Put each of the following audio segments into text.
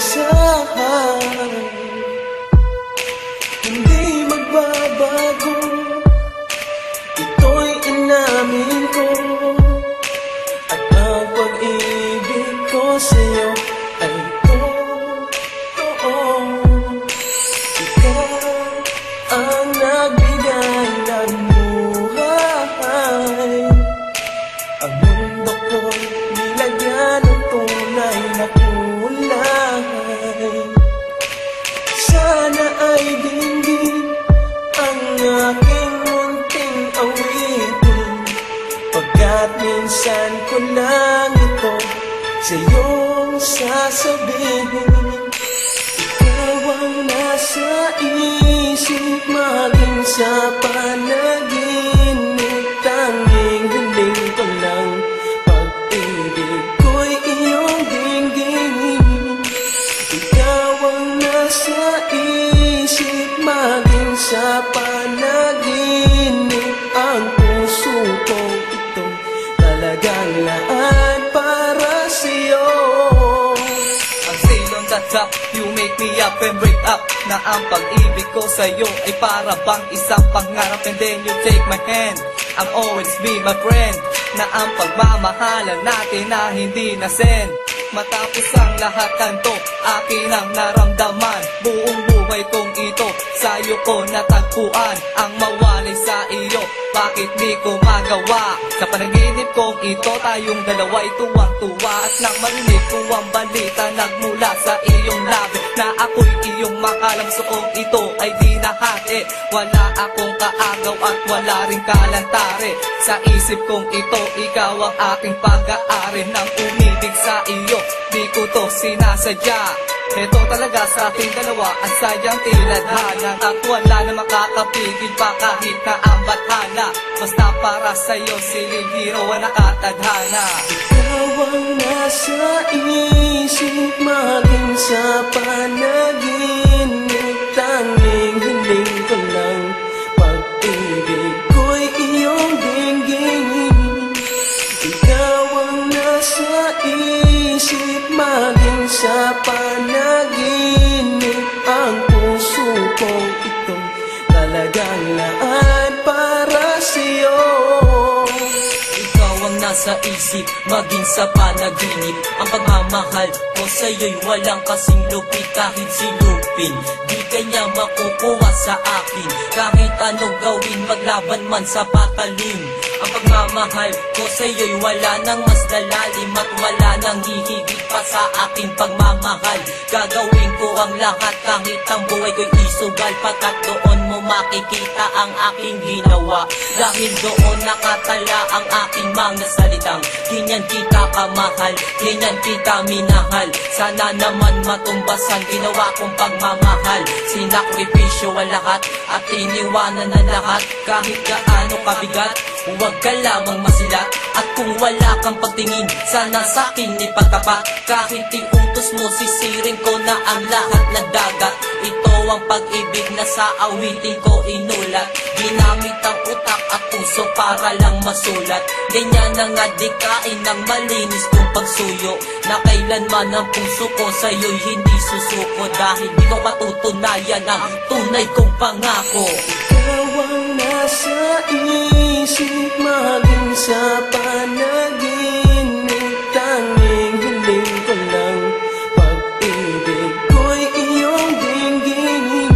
inasahan. Hindi magbabago, ito'y inamin ko. At ang pag-ibig ko sa'yo ay totoo. Ikaw ang nagbigay ng buhay. Ang mundo ko'y nilagyan ng tunay na kulay. Sana ay dinggin ang aking munting awitin, pagkat minsan ko lang ito sa'yong sasabihin. Ikaw ang nasa isip, maging sa panaginip. Tanging hiling ko lang, pag-ibig ko'y iyong dinggin. Ikaw ang nasa isip, maging sa panaginip. Ang puso ko ito talagang lahat para sa'yo. Ang sail on the top, you make me up and break up. Na ang pag-ibig ko sa'yo ay para bang isang pangarap. And then you take my hand, I'll always be my friend. Na ang pagmamahalan natin na hindi nasend. Matapos ang lahat kanto, akin ang naramdaman. Buong buhay kong ito, sa'yo ko natagpuan. Ang mawalay sa iyo, bakit di ko magawa? Sa panaginip kong ito, tayong dalawa'y tuwang-tuwa. At nang marinig ko ang balita nagmula sa iyong labi, na ako'y iyong mahal, ang suong ito ay di nahati. Wala akong kaagaw at wala ring kalantari. Sa isip kong ito, ikaw ang aking pag-aari. Nang umibig sa iyo, di ko to sinasadya. Ito talaga sa ating dalawa, ang sayang tinadhana. At wala na makakapigil pa kahit na ang bathala. Basta para sa'yo, siling hero ang nakatadhana. Ikaw ang nasa isip, maging sa panaginip. Tanging hiling ko lang, pag-ibig ko'y iyong dinggin. Ikaw ang nasa isip, maging sa panaginip. Ang puso ko ito talagang lahat para sa'yo. Ikaw ang nasa isip, maging sa panaginip. Ang pagmamahal ko sa'yo'y walang kasing lupit. Kahit silupin, di kanya makukuha sa akin. Kahit anong gawin, maglaban man sa patalim. Ang pagmamahal ko sa'yo'y wala nang mas lalalim. At wala nang hihigit pa sa aking pagmamahal. Gagawin ko ang lahat kahit ang buhay ko'y isugal. Pagkat doon mo makikita ang aking ginawa. Dahil doon nakatala ang aking mga salitang, ganyan kita kamahal, ganyan kita minahal. Sana naman matumbasan ginawa kong pagmamahal. Sinakripisyo ang lahat at iniwanan ang lahat. Kahit gaano kabigat, huwag ka lamang masilat. At kung wala kang pagtingin, sana sa'kin ipagtapat. Kahit iutos mo, sisirin ko na ang lahat na dagat. Ito ang pag-ibig na sa awitin ko inulat. Ginamit ang utak at puso para lang masulat. Ganyan ang adikain ng malinis kong pagsuyo, na kailanman ang puso ko sa'yo'y hindi susuko. Dahil di ko patutunayan ang tunay kong pangako. Ikaw ang nasa isip, maging sa panaginip. Tanging hiling ko lang, pag-ibig ko'y iyong dinggin.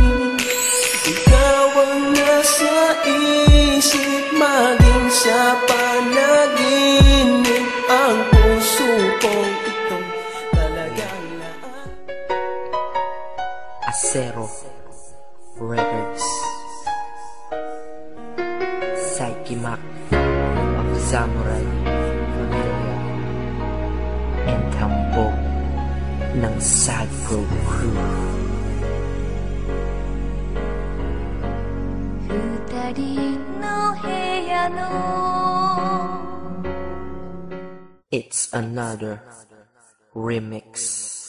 Ikaw ang nasa isip, maging sa panaginip. Ang puso ko ito talagang lahat. Acero Records, Psyche Mac of Samurai Familia, and Tambog ng Sad Pro Crew. 二人の部屋の It's another remix.